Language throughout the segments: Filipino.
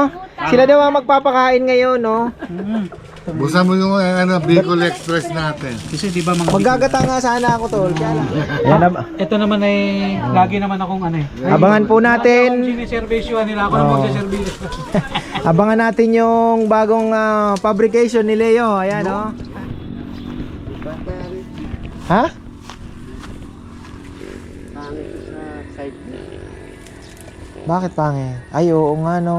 no? Sila daw ang magpapakain ngayon, no? Busan mo yung Bicol Express natin. Kasi di ba mga Maggagata nga sana ako, tol. Kaya lang. ito naman ay lagi naman akong Abangan po natin. siniservisyoan nila ako nang magseservisyo. Abangan natin yung bagong fabrication ni Leo. Ayan, no? Ha? Bakit pangit? Ay, oo nga, no.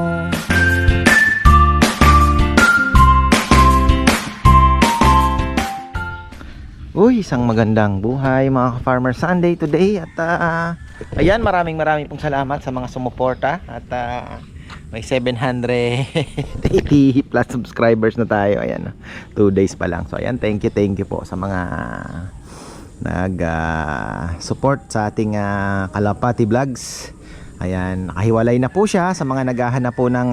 Uy, isang magandang buhay mga ka-Farmer Sunday today. At ayan, maraming pong salamat sa mga sumuporta. At may 780 plus subscribers na tayo. Ayan, 2 days pa lang. So ayan, thank you po sa mga nag-support sa ating Kalapati Vlogs. Ayan, nakahiwalay na po siya. Sa mga naghahanap po ng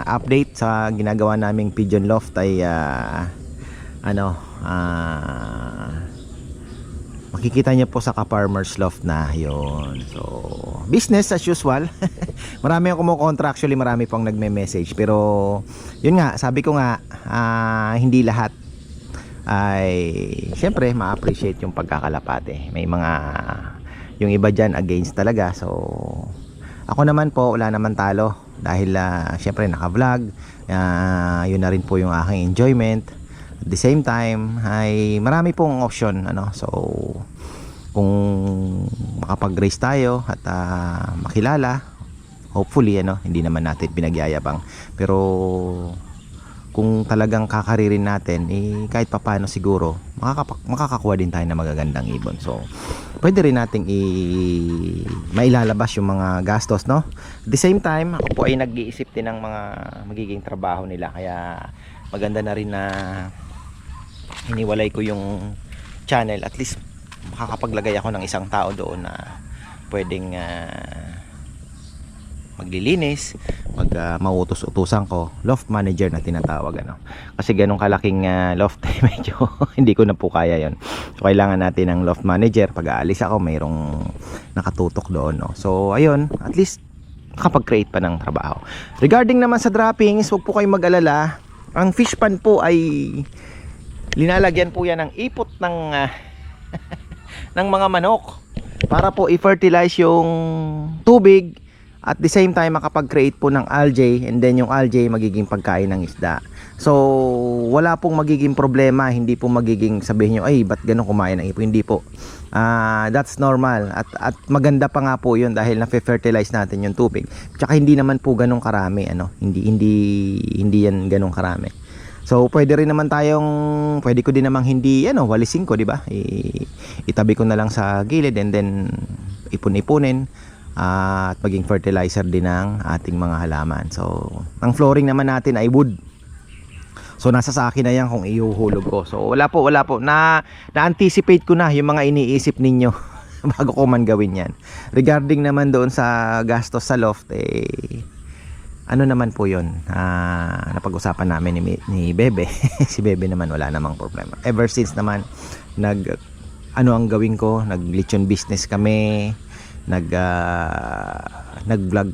update sa ginagawa naming Pigeon Loft ay makikita niyo po sa Ka-Farmers Loft na yon. So business as usual. Marami akong kumukontra, actually marami pong nagme-message, pero yun nga, sabi ko nga, hindi lahat ay syempre ma-appreciate yung pagkakalapate. May mga yung iba dyan against talaga. So ako naman po, wala naman talo dahil syempre naka-vlog. Yun na rin po yung aking enjoyment. At the same time ay marami pong option, so kung makapag-race tayo at makilala, hopefully hindi naman natin pinagyayabang, pero kung talagang kakaririn natin, kahit papano siguro makakakuha din tayo ng magagandang ibon. So pwede rin nating mailalabas yung mga gastos, no? At the same time, ako po ay nag-iisip din ng mga magiging trabaho nila, kaya maganda na rin na hiniwalay ko yung channel. At least makakapaglagay ako ng isang tao doon na pwedeng maglilinis, mautos-utusan ko, loft manager na tinatawag, kasi ganun kalaking loft medyo hindi ko na po kaya yon. So kailangan natin ng loft manager. Pag aalis ako, mayroong nakatutok doon, no? So ayun, at least nakapag-create pa ng trabaho. Regarding naman sa droppings, huwag po kayong mag-alala. Ang fish pan po ay linalagyan po yan ng ipot ng ng mga manok para po i-fertilize yung tubig, at the same time makapag-create po ng algae, and then yung algae magiging pagkain ng isda. So wala pong magiging problema, hindi po magiging sabihin nyo, ay ba't ganun kumain ng ipot? Hindi po. That's normal, at maganda pa nga po yun dahil na-fertilize natin yung tubig. Tsaka hindi naman po ganun karami, hindi yan ganun karami. So pwede rin naman pwede ko din namang hindi walisin ko, di ba? Itabi ko na lang sa gilid, and then ipon-ipunin, at maging fertilizer din ng ating mga halaman. So ang flooring naman natin ay wood. So nasa sa akin na yan kung ihuhulog ko. So wala po, na-anticipate ko na yung mga iniisip ninyo bago ko man gawin yan. Regarding naman doon sa gastos sa loft, naman po yun, napag-usapan namin ni Bebe. Si Bebe naman wala namang problema. Ever since naman ang gawin ko, nag-lechon business kami, nag-vlog,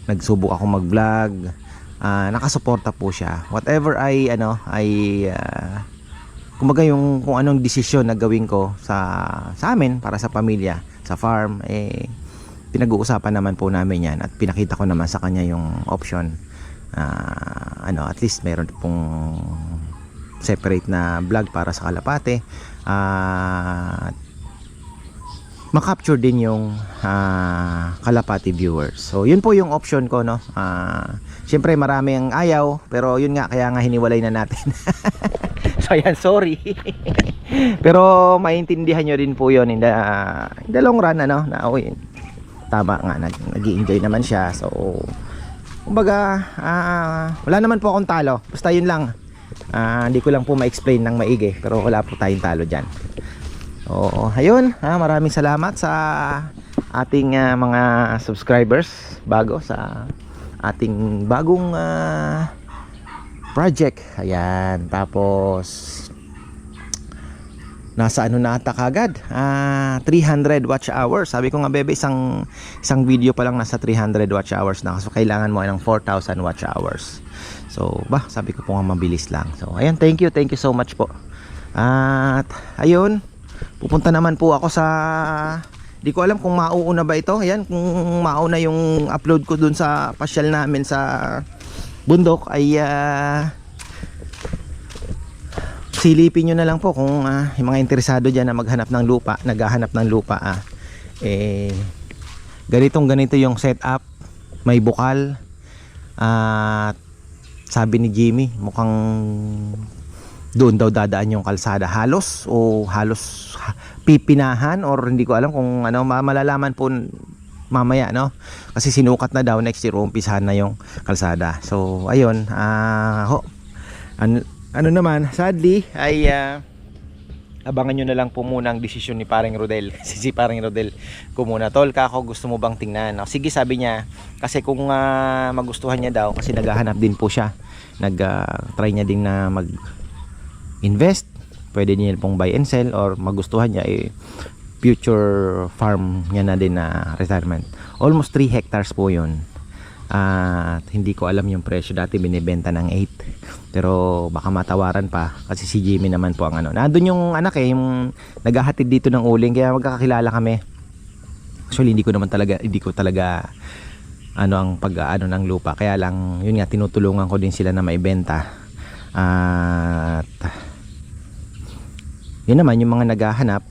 nagsubok ako mag-vlog, nakasuporta po siya. Whatever kumbaga yung kung anong desisyon na gawin ko sa amin, para sa pamilya, sa farm, pinag-uusapan naman po namin yan, at pinakita ko naman sa kanya yung option. At least meron pong separate na vlog para sa kalapate, makapture din yung kalapati viewers. So yun po yung option ko, no? Syempre marami ang ayaw, pero yun nga, kaya nga hiniwalay na natin. So ayan, sorry. Pero maintindihan nyo din po yun in the long run, na tama nga, nag-i-enjoy naman siya. So kumbaga, wala naman po akong talo, basta yun lang. Hindi ko lang po ma-explain ng maigi, pero wala po tayong talo dyan. Oo, ayun, maraming salamat sa ating mga subscribers bago sa ating bagong project. Ayan, tapos nasa ano na ata kagad, 300 watch hours. Sabi ko nga bebe, isang video pa lang nasa 300 watch hours na. So kailangan mo ng 4,000 watch hours. So sabi ko po nga mabilis lang. So ayan, thank you so much po. At ayun, pupunta naman po ako sa, di ko alam kung mauuna ba ito. Ayan, kung mauna yung upload ko dun sa pasyal namin sa bundok ay silipin nyo na lang po kung yung mga interesado dyan na maghanap ng lupa, naghahanap ng lupa, ganito yung setup, may bukal, at sabi ni Jimmy mukhang doon daw dadaan yung kalsada, halos pipinahan, or hindi ko alam kung ano, malalaman po mamaya, no? Kasi sinukat na daw, next year umpisahan na yung kalsada. So ayun, ano naman, sadly ay abangan nyo na lang po muna ang desisyon ni Paring Rodel. Kasi si Paring Rodel ko muna, tol, kako, gusto mo bang tingnan? Sige, sabi niya, kasi kung magustuhan niya daw, kasi naghahanap din po siya, try niya din na mag invest, pwede niya pong buy and sell, or magustuhan niya future farm niya na din na retirement. Almost 3 hectares po yun. At hindi ko alam yung presyo, dati binibenta ng 8, pero baka matawaran pa kasi si Jimmy naman po ang ano, nandun yung anak yung naghahatid dito ng uling, kaya magkakakilala kami. Actually hindi ko talaga ang pag-ano ng lupa, kaya lang yun nga, tinutulungan ko din sila na maibenta. At yun naman, yung mga naghahanap,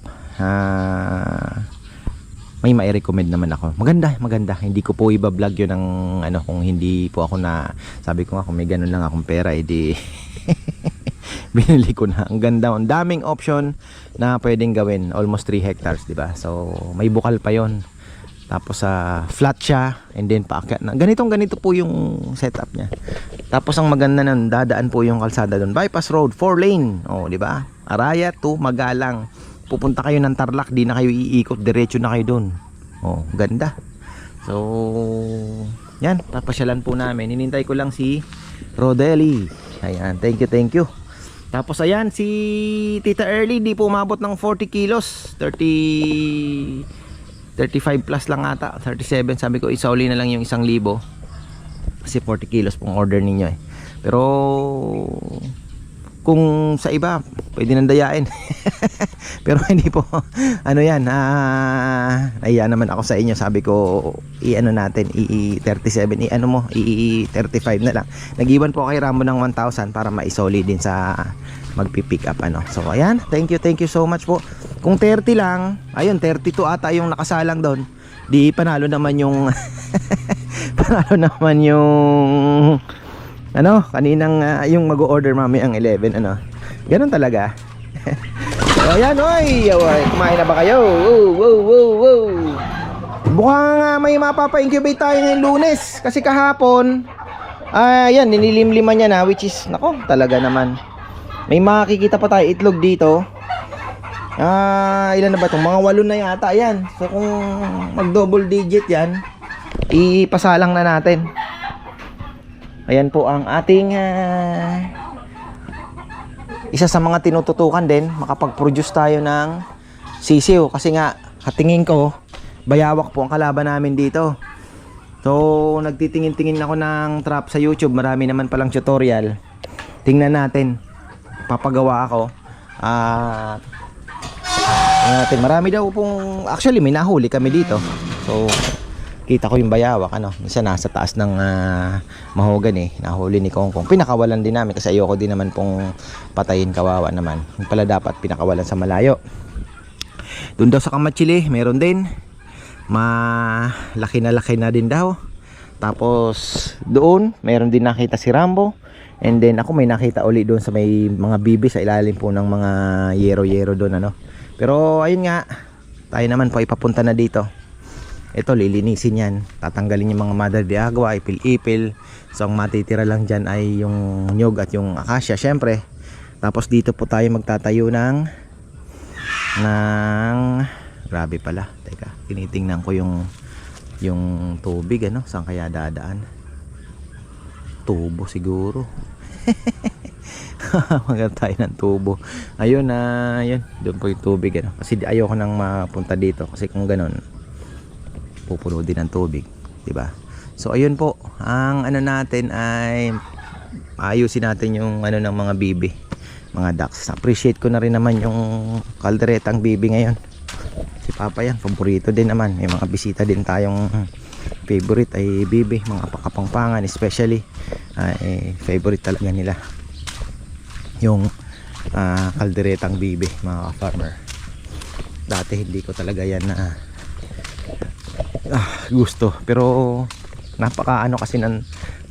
may mai-recommend naman ako. Maganda. Hindi ko po iba-vlog yun ng ano, kung hindi po ako na, sabi ko nga kung may ganun lang akong pera, edi binili ko na. Ang ganda, ang daming option na pwedeng gawin. Almost 3 hectares, di ba? So may bukal pa yon. Tapos flat siya, and then paakyat na. Ganito po yung setup niya. Tapos ang maganda nun, dadaan po yung kalsada doon. Bypass road, 4 lane. Oh, di ba? Araya to Magalang. Pupunta kayo ng Tarlac, di na kayo iikot, diretso na kayo doon. Oh, ganda. So, yan, papasyalan po namin. Hinintay ko lang si Rodeli. Ayan, thank you. Tapos ayan, si Tita Early, di po umabot ng 40 kilos. 35 plus lang ata, 37. Sabi ko, isauli na lang yung 1,000. Kasi 40 kilos pong order ninyo eh. Pero kung sa iba pwede nang dayain. Pero hindi po ano yan, ayan naman ako sa inyo. Sabi ko i-ano natin, i-37, i-ano mo, i-35 na lang. Nag-iwan po kay Rambo ng 1,000 para maisoli din sa magpi-pick up ano. So ayan, thank you so much po. Kung 30 lang, ayun 32 ata yung nakasalang doon. Di panalo naman yung panalo naman yung ano, kaninang yung mag-order mami ang 11 ano. Ganun talaga. So, ayan, oy, kumain na ba kayo? Wow. Mukhang may mapapa-incubate tayo ngayong Lunes kasi kahapon ayan, ninilimliman niya na, which is nako, talaga naman. May makikita pa tayo itlog dito. Ilan na ba itong? Mga 8 na yata yan. So kung mag double digit yan, ipasalang na natin. Ayan po ang ating isa sa mga tinututukan din, makapag-produce tayo ng sisiw. Kasi nga, katingin ko, bayawak po ang kalaban namin dito. So nagtitingin-tingin ako ng trap sa YouTube. Marami naman palang tutorial. Tingnan natin, papagawa ako. Natin, marami daw pong, actually may nahuli kami dito. So kita ko yung bayawak ano, isa nasa taas ng mahogany, nahuli ni Kongkong. Pinakawalan din namin kasi ayoko din naman pong patayin, kawawa naman. Yung pala dapat pinakawalan sa malayo. Doon daw sa Kamatsili meron din, malaki na din daw. Tapos doon meron din nakita si Rambo. And then ako may nakita uli doon sa may mga bibi sa ilalim po ng mga yero doon ano. Pero ayun nga, tayo naman po ipapunta na dito. Ito, lilinisin yan, tatanggalin yung mga mother de agua, ipil-ipil. So ang matitira lang dyan ay yung nyog at yung akasya syempre. Tapos dito po tayo magtatayo ng grabe pala, teka, tinitingnan ko yung tubig ano, saan kaya dadaan? Tubo siguro. Maganda tayo ng tubo. Ayun na, yun. Doon po yung tubig. Ano? Kasi ayoko nang mapunta dito. Kasi kung ganun, pupuno din ng tubig. Diba? So, ayun po. Ang ano natin ay ayusin natin yung ano ng mga bibi. Mga ducks. Appreciate ko na rin naman yung kalderetang bibi ngayon. Si Papa yan. Paborito din naman. May mga bisita din tayong favorite ay bibi. Mga pakapangpangan especially. Favorite talaga nila yung kalderetang bibi, mga farmer. Dati hindi ko talaga yan na gusto, pero napaka ano kasi ng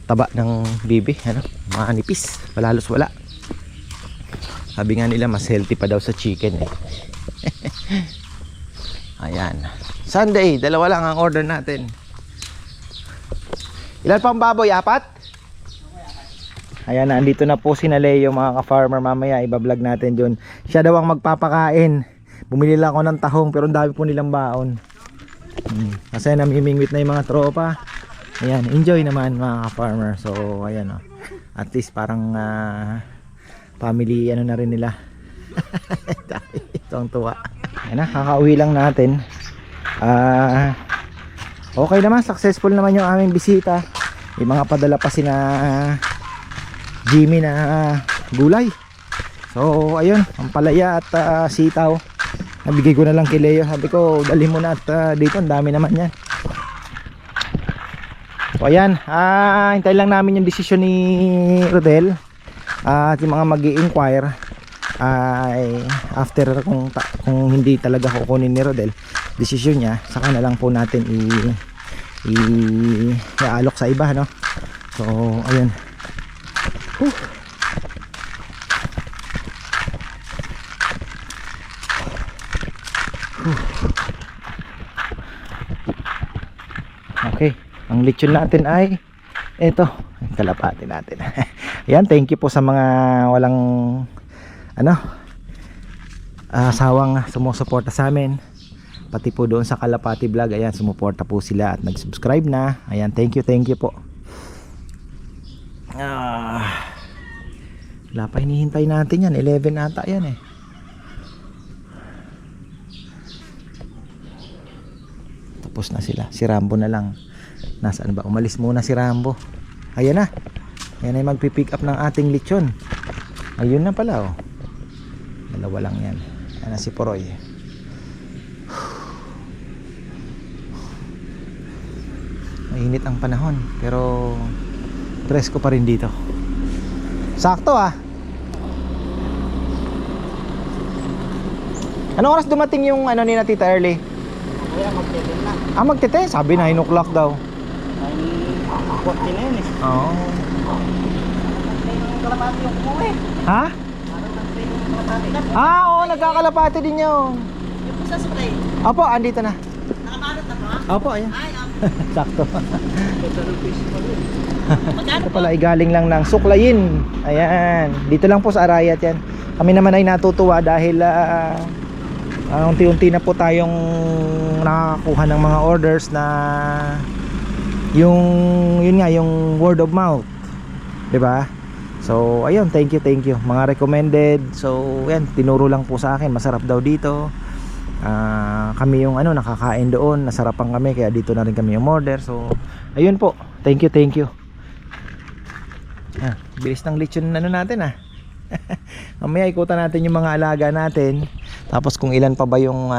taba ng bibi, ano, manipis, walalos wala. Sabi nga nila mas healthy pa daw sa chicken eh. Ayan, Sunday, dalawa lang ang order natin. Ilan pang baboy? 4? Ayan, andito na po si Leo, mga ka-farmer. Mamaya ibablog natin dun. Siya daw ang magpapakain. Bumili lang ako ng tahong pero ang dami po nilang baon. Kasi namimingwit na yung mga tropa. Ayan, enjoy naman mga ka-farmer. So ayan o. At least parang family ano na rin nila. Ito ang tuwa. Ayan na, kakauwi lang natin. Okay naman, successful naman yung aming bisita. Yung mga padala pa sina Jimmy na gulay. So ayun, ang palaya at sitaw nabigay ko na lang kay Leo. Sabi ko dali mo na at dito ang dami naman yan. So ayan, hintay lang namin yung desisyon ni Rodel. At yung mga mag-i-inquire ay after kung hindi talaga kukunin ni Rodel desisyon niya, saka na lang po natin i-alok sa iba, no? So ayun. Okay, ang lechon natin ay ito, kalapati natin. Ayan, thank you po sa mga walang asawang sumusuporta sa amin. Pati po doon sa Kalapati Vlog, ayan, sumuporta po sila at nag-subscribe na. Ayan, thank you po. Wala pa, hinihintay natin yan. 11 ata yan eh. Tapos na sila. Si Rambo na lang. Nasaan ba? Umalis muna si Rambo. Ayan na. Ayan ay magpipick up ng ating lechon. Ayun na pala oh. Dalawa lang yan. Ayan na si Poroy. Mainit ang panahon pero presko pa rin dito. Sakto ah. Anong oras dumating yung ano ni na Tita Early? Kaya magtitid na. Magtete, sabi 9 o'clock daw. 9:40 na yun eh. Oo. Kalapati yung kuwi. Ha? Parang nag-train yung kalapati. Oo, nagkakalapati din yun. Yung sa spray. Opo, andito na. Nakabalot na ba? Opo, ayan. Ay, Sakto. magkano Ito pala ay galing lang ng Suklayin. Ayan, dito lang po sa Arayat yan. Kami naman ay natutuwa dahil unti-unti na po tayong nakakakuha ng mga orders na yun nga, yung word of mouth, 'di ba? So ayun, thank you mga recommended. So yan, tinuro lang po sa akin, masarap daw dito. Kami yung nakakain doon, nasarapan kami, kaya dito na rin kami yung order. So ayun po, thank you. Bilis ng lechon natin mamaya ikutan natin yung mga alaga natin, tapos kung ilan pa ba yung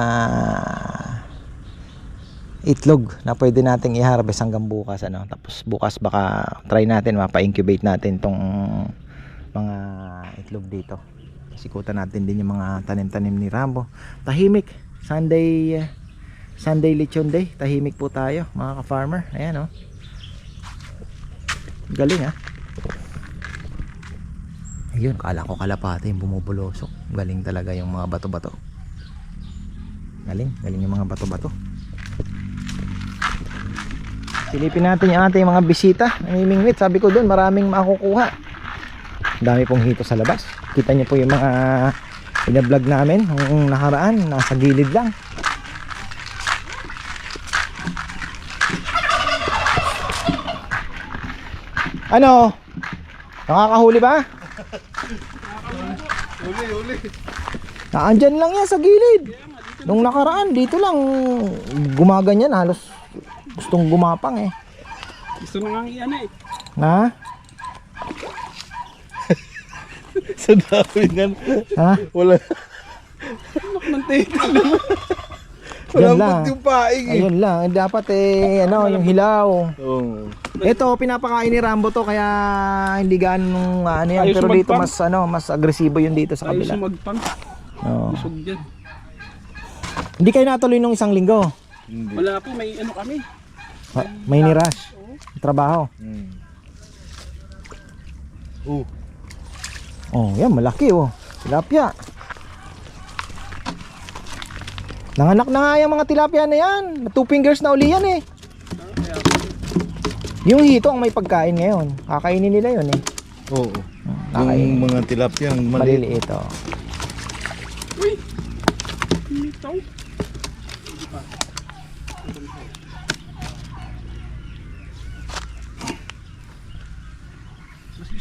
itlog na pwede nating i-harvest hanggang bukas tapos bukas baka try natin, mapa-incubate natin tong mga itlog dito. Kasi ikutan natin din yung mga tanim-tanim ni Rambo. Tahimik, Sunday lechon day, tahimik po tayo mga ka-farmer. Ayan galing Ayun, kala ko kalapati yung bumubulosok. Galing talaga yung mga bato-bato. Galing yung mga bato-bato. Silipin natin yung ating mga bisita. Namimingwit, sabi ko doon, maraming makukuha. Dami pong hito sa labas. Kita niyo po yung mga ina-vlog namin nung nakaraan, nasa gilid lang. Ano? Nakakahuli ba? Uli. Andyan lang yan sa gilid. Nung nakaraan, dito lang gumaganyan. Halos gustong gumapang eh. Gusto na nga iyan eh. Ha? Sa dami niyan. Ha? Wala. Yan lang. Yung paing eh. Ayun lang. Dapat yung hilaw. Oo. Ito, pinapakain ni Rambo to kaya hindi gaano ano yan. Ayos Pero dito magpang. mas agresibo yun dito sa Ayos kabila. yung magpang. Oo. Busog dyan. Hindi kayo natuloy nung isang linggo. Wala po, may ano kami. May nirush. Trabaho. Oh, yan malaki oh. Tilapia. Nanganak na nga yung mga tilapia na yan. 2 fingers na uli yan eh. Yung hito ang may pagkain ngayon. Kakainin nila yun eh. Oo. Kakainin. Yung mga tilapia, maliit. Maliliit oh. Uy! Ito.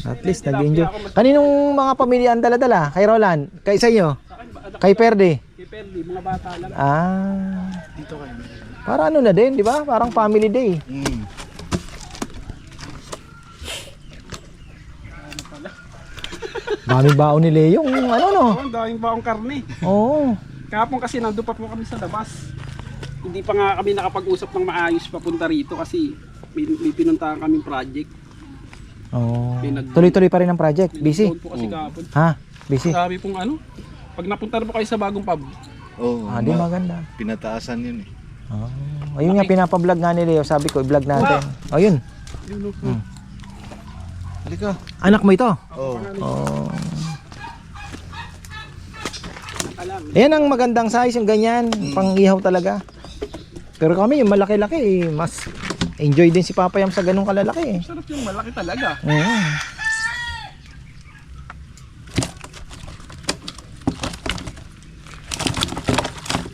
At least nag-enjoy. Kaninong mga pamilya ang dala-dala? Kay Roland? Kay sa inyo? Kay Perde? Kay Perdi, mga bata lang. Ah. Dito kayo. Para ano na din, di ba? Parang family day. Daming baon ni Leo yung ano no. Oo, ang daming baong karne. Oo. Kahapon kasi nandun pa po kami sa labas. Hindi pa nga kami nakapag-usap ng maayos papunta rito kasi may pinuntahan kaming project. Oh. Tuloy-tuloy pa rin ang project. Busy. Doon po kasi kahapon. Ha? Busy. Sabi pong ano, pag napunta na po kayo sa bagong pub, Oo. Ah, di maganda. Pinataasan yun eh. Oh. Ayun nga pinapa-vlog nga ni Leo. Sabi ko, i-vlog natin. Oh, yun. yun o. Halika. Anak mo ito. Oo. Oh. Alam. Ayan ang magandang size yung ganyan. Pang-ihaw talaga. Pero kami yung malaki-laki mas enjoy din si Papa Yam sa ganung kalalaki eh. Sarap yung malaki talaga.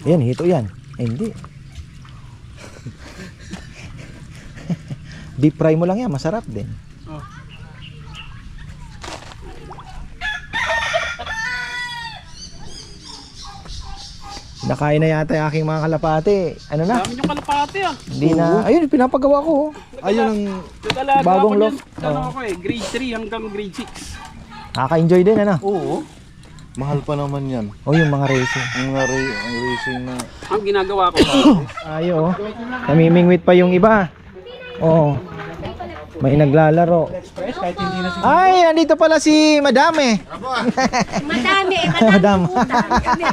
Yan, hito yan. Eh, hindi. Deep fry mo lang yan, masarap din. Oh. Nakain na yata yung aking mga kalapate. Ano na? Dami yung kalapate ah. Hindi na. Ayun, pinapagawa ko. Ayun ang Nag-alaga Bagong ako niyan. loft. Ano Oh. ako eh, grade 3 hanggang grade 6. Nakaka-enjoy din, ano? Oo. Mahal pa naman yan. O yung mga racing. Ang racing na. Ang ginagawa ko, Ayo, oh. Namimingwit pa yung iba. Oo. May naglalaro. express kahit hindi na siya. Ay, andito pala si Madam eh. Madami, Madam.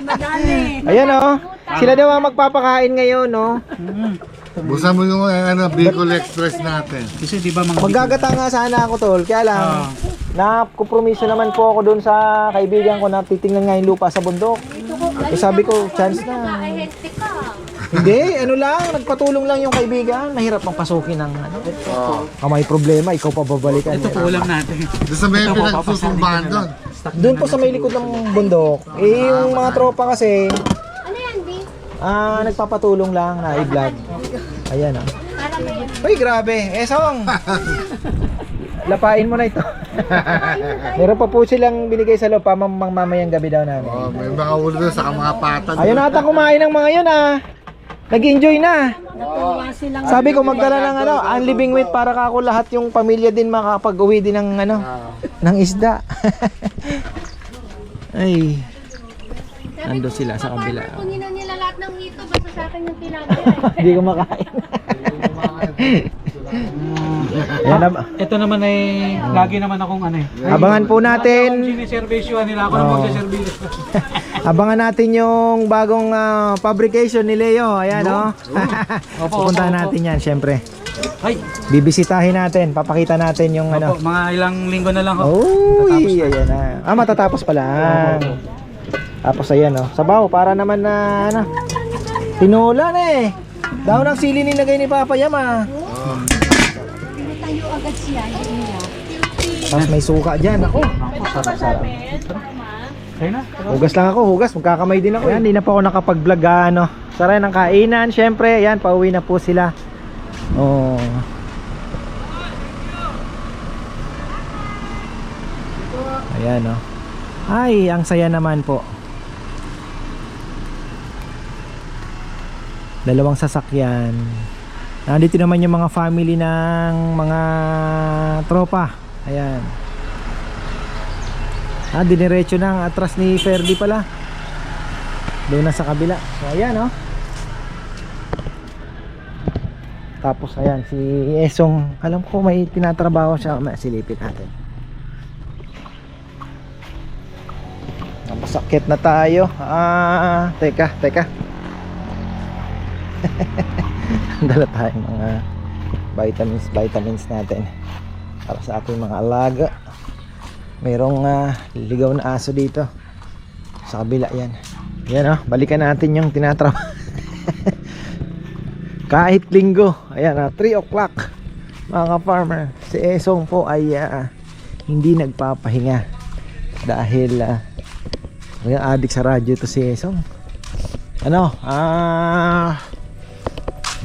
madami. Ayan oh. Sila daw ang magpapakain ngayon, no? Busan mo yung Bicol Express natin. Kasi di ba mga Maggagata nga sana ako, tol. Kaya lang, nakupromiso naman po ako doon sa kaibigan ko na titingnan nga yung lupa sa bundok. Eh, sabi ko, chance na. Ay, hente ka. Hindi, ano lang, nagpatulong lang yung kaibigan. Mahirap pangpasukin ng ano. May problema, ikaw pa babalikan. ito po ulam natin. Doon sa may pinagsusumbahan doon. Doon po sa may likod ng bundok. Eh, yung mga tropa kasi, Ano yan, B? nagpapatulong lang na i-vlog. Ayan ah. Para may... Uy, grabe. Song! Lapain mo na ito. Meron pa po silang binigay sa loob mamayang gabi daw namin. Oh, may mga ulo doon sa mga patan. Ayun ata kumain ng mga yun ah. Nag-enjoy na. Natuwa silang... Sabi ko magdala ng unliving weight para kako lahat yung pamilya din makakapag-uwi din ng ng isda. Ay. Ando sila sa kabila. Kunin na nila lahat ng hito, basta sa akin yung tinapay. Hindi ko makain. Yan na. Ito naman ay lagi naman akong ano eh. Abangan po natin. Siniservisyohan nila ako na magsaservisyo. Abangan natin yung bagong fabrication ni Leo. Ayan oh. Pupuntahan natin yan syempre. Ay, Bibisitahin natin, papakita natin yung ano. opo, mga ilang linggo na lang ho. Uy, ayan na. Matatapos pa lang. Tapos ayan oh. Sabaw para naman na ano. Tinola na eh. Daw ng sili nilagay ni Papa Yam ah. Tayo agad siya, hindi niya. Tapos may suka dyan. Ako. Sarap-sarap. Ayun na. Hugas lang ako, hugas. Magkakamay din ako. Ayan, hindi na po ako nakapag-vlog ano. Saray ng kainan, syempre. Ayan, pauwi na po sila. Oh. Ayan oh. Ay, ang saya naman po. Dalawang sasakyan. Nandito naman yung mga family ng mga tropa. Ayan. Diniretso na ang atras ni Ferdy pala. Doon na sa kabila. So ayan oh. Tapos ayan si Esong, alam ko may tinatrabaho siya, silipin natin. Napasakit na tayo. Teka. Dala tayong mga vitamins natin para sa ating mga alaga. Mayroong ligaw na aso dito sa kabila. Yan oh, balikan natin yung tinatrabaho. Kahit linggo, ayan 3 o'clock mga farmer. Si Esong po ay hindi nagpapahinga dahil adik sa radyo to si Esong.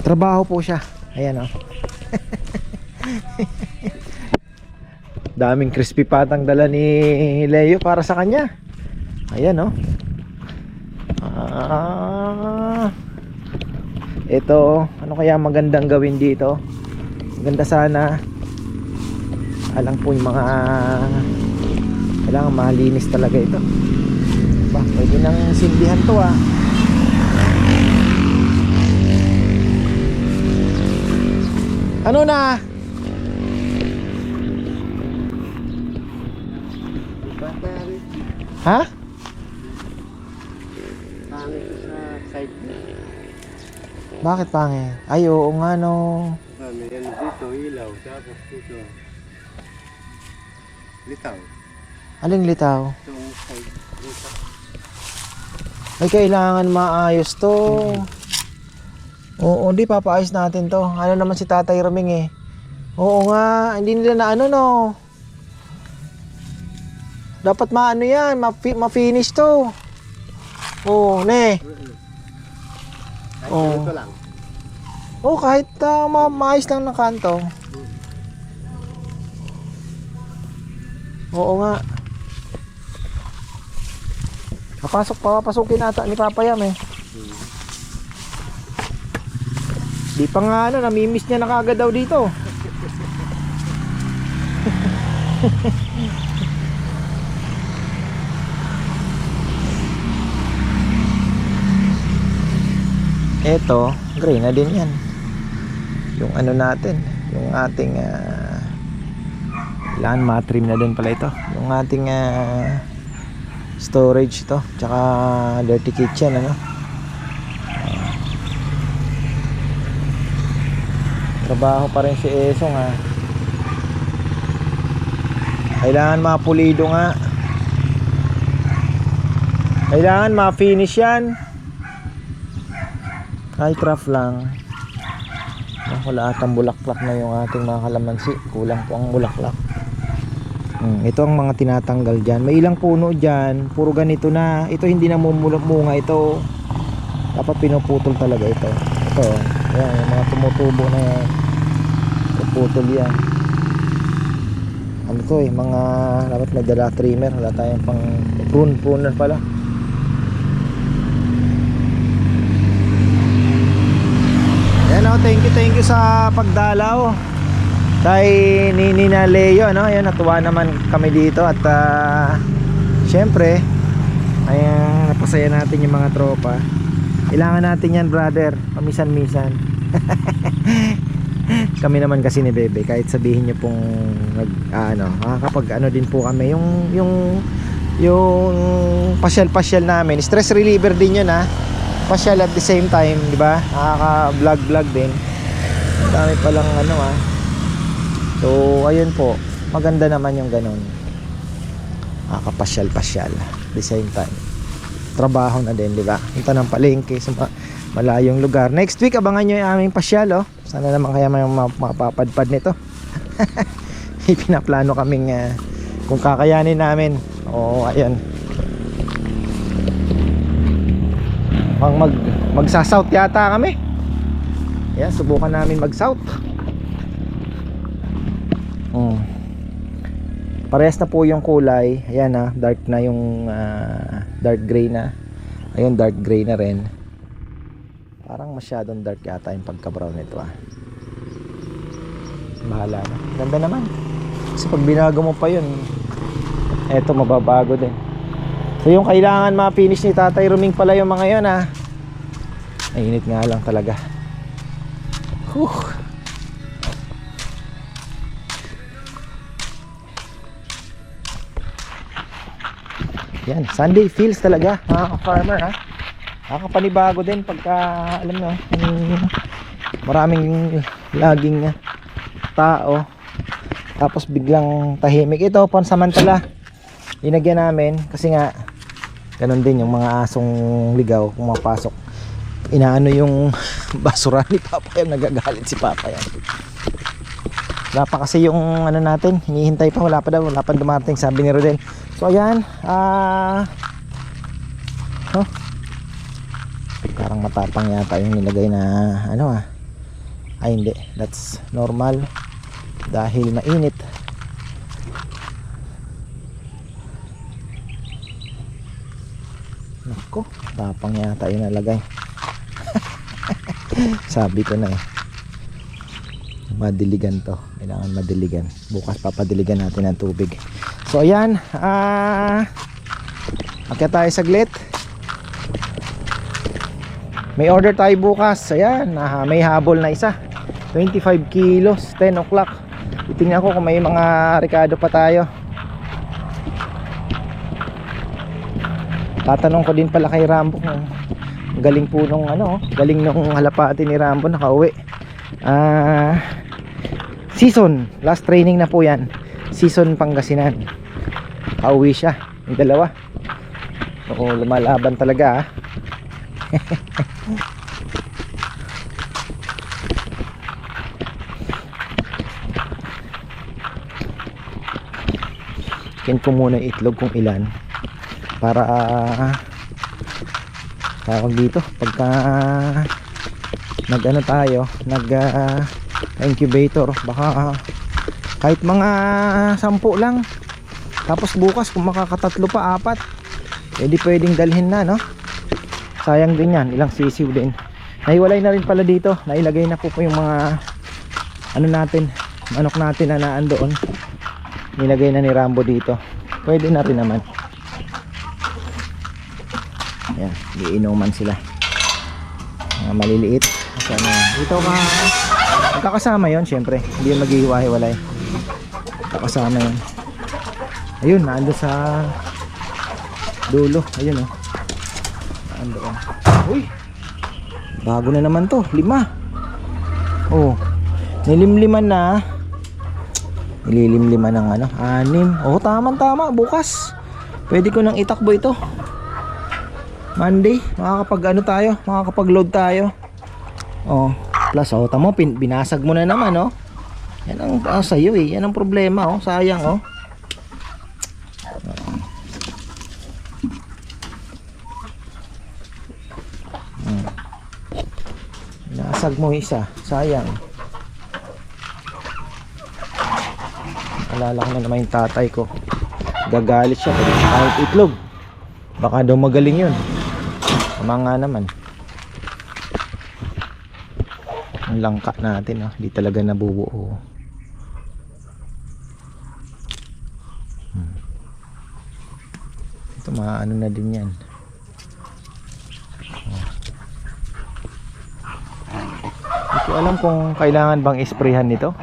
Trabaho po siya. Ayan oh. Daming crispy patang dala ni Leo para sa kanya. Ayan oh. Ito, ano kaya magandang gawin dito? Maganda sana. Alam po yung mga kailangan malinis talaga ito. Pwede nang sindihan to ah. Ano na? Ha? Bakit pangit? Ay oo nga no. Meron dito, ilaw, tapos dito. Litaw. Aling litaw? Itong side dito. Ay kailangan maayos to. Oo, di papaayos natin to. Ano naman si Tatay Raming eh. Oo nga, hindi nila na ano no. Dapat maano yan, ma-finish to. Oo, ne. Oo. Ito lang. Oo, kahit maayos lang ng kanto. Oo nga. Papasukin ata ni Papa Yam eh. Di pa nga ano, namimiss niya na kagad daw dito. Eto, gray na din yan. Yung ano natin, yung ating kailangan matrim na din pala ito. Yung ating storage to, tsaka dirty kitchen ano. Trabaho pa rin si Esong ha. Kailangan mapulido nga. Kailangan ma-finish yan. Kahit rough lang. Wala atang bulaklak na yung ating mga kalamansi. Kulang po ang bulaklak. Ito ang mga tinatanggal dyan. May ilang puno dyan. Puro ganito na. Ito hindi na munga ito. Dapat pinuputol talaga ito. Ito. Yan, yung mga tumutubo na yan. Puputol yan. Ano to eh. Mga dapat may dala trimmer. Wala tayong pang pruner pala. Thank you sa pagdalaw kay Nina Leo no? Ayun, natuwa naman kami dito at syempre ayan, napasaya natin yung mga tropa. Kailangan natin yan brother, pamisan-misan. Kami naman kasi ni Bebe, kahit sabihin nyo pong makakapag ano din po kami yung pasyal-pasyal namin, stress reliever din yun ha. Pasyal at the same time, di ba? Nakaka-vlog din. Dami palang ano ah. So, ayun po. Maganda naman yung ganun. Nakakapasyal-pasyal at the same time. Trabaho na din, di ba? Punta ng palengke sa malayong lugar. Next week, abangan nyo yung aming pasyal, oh. Sana naman kaya may mapapadpad nito. Ipinaplano kaming kung kakayanin namin. Oo, ayun. Magsa-south yata kami. Yan, subukan namin mag-south. Parehas na po yung kulay. Ayan na, dark na yung dark gray na. Ayun, dark gray na rin. Parang masyadong dark yata yung pagka-brown nito Bahala na. Ganda naman. Kasi pag binago mo pa yun, eto mababago din. So yung kailangan ma-finish ni Tatay Ruming pala yung mga yun Mainit nga lang talaga. Yan, Sunday feels talaga mga farmer nakakapanibago din pagka alam mo maraming laging tao tapos biglang tahimik. Ito pansamantala linagyan namin kasi nga ganun din yung mga asong ligaw kung mapasok, inaano yung basura ni Papa, yung nagagalit si Papa yan. Wala pa kasi yung ano natin, hinihintay pa, wala pa dumating, sabi ni Rodel. So ayan, parang matapang yata yung nilagay na ano ay hindi, that's normal dahil mainit. Nako, tapang yata yung nalagay. Sabi ko na madiligan to, kailangan madiligan. Bukas papadiligan natin ng tubig. So ayan, akyat tayo saglit. May order tayo bukas. Ayan, may habol na isa 25 kilos, 10 o'clock. Titingnan ko kung may mga rekado pa tayo. Tatanong ko din pala kay Rambo kung galing po nung galing nung halapati ni Rambo, nakauwi. Season, last training na po yan. Season Pangasinan. Kauwi siya, yung dalawa. So, lumalaban talaga Kin ko muna itlog kung ilan para tawag dito pagka nag tayo nag incubator, baka kahit mga 10 lang, tapos bukas kung makakatatlo pa 4 edi pwedeng dalhin na sayang din yan, ilang sisiw din. Nahiwalay na rin pala dito, nailagay na po yung mga natin, manok natin na naan doon, nilagay na ni Rambo dito, pwede na rin naman. Ayan, iinuman sila mga maliliit. Sana dito magkakasama yon, syempre hindi yun maghihiwa-hiwalay, magkakasama yun. Ayun, naando sa dulo, ayun naando. Uy, bago na naman to, 5. Nilimliman na, nililimliman ng 6. Tama bukas pwede ko nang itakbo ito. Monday makakapag tayo, makakapag-load tayo. Plus tamo, binasag mo na naman yan ang sa'yo yan ang problema sayang binasag mo isa, sayang. Alala ko na naman yung tatay ko, gagalit siya kahit itlog, baka daw magaling yun. Tama nga naman. Ang langka natin di talaga nabubuo. Ito maano na din yan. Hindi ko alam kung kailangan bang isprayhan nito.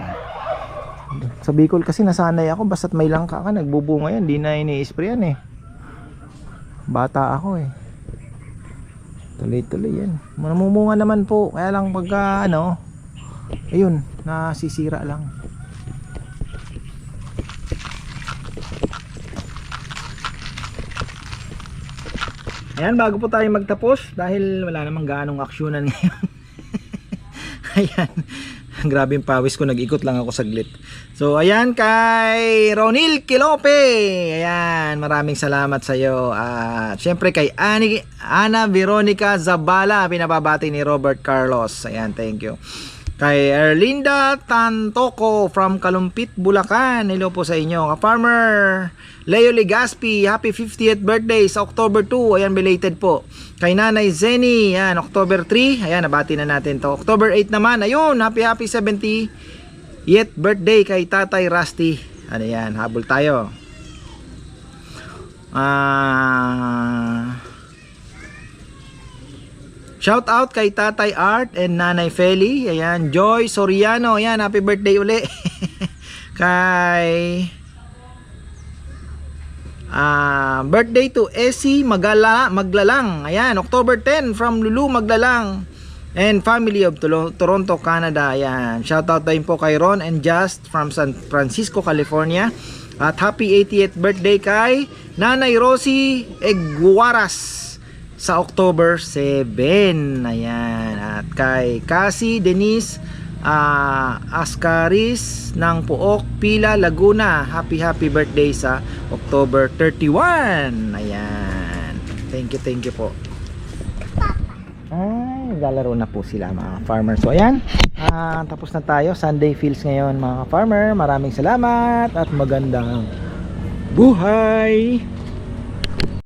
Sa Bicol kasi nasanay ako, basta't may langka ka nagbubunga yan, di na ini-sprayan bata ako tuloy-tuloy yan, mamumunga naman po, kaya lang pagka ayun, nasisira lang. Ayan, bago po tayo magtapos, dahil wala namang gaanong aksyonan ngayon. Ayan, grabe yung pawis ko, nag-ikot lang ako saglit. So ayan, kay Ronil Kilope, ayan, maraming salamat sa iyo. At syempre kay Ana Veronica Zabala, pinababati ni Robert Carlos. Ayan, thank you. Kay Erlinda Tantoco from Kalumpit, Bulacan. Hello po sa inyo. Ka-farmer Leo Legaspi, happy 50th birthday sa October 2. Ayan, belated po. Kay Nanay Zenny, ayan, October 3. Ayan, nabati na natin to. October 8 naman. Ayun, happy 70th birthday kay Tatay Rusty. Ano yan, habol tayo. Shout out kay Tatay Art and Nanay Feli. Ayan, Joy Soriano. Ayan, happy birthday uli. Kay birthday to Essie Maglalang. Ayan, October 10 from Lulu Maglalang and family of Toronto, Canada. Ayan, shout out din po kay Ron and Just from San Francisco, California. At happy 80th birthday kay Nanay Rosie Eguaras sa October 7. Ayan, at kay Cassie Denise Ascaris ng Puok, Pila, Laguna. Happy birthday sa October 31. Ayan. Thank you po. Ay, naglalaro na po sila mga farmer. So ayan, tapos na tayo. Sunday feels ngayon mga farmer. Maraming salamat at magandang buhay.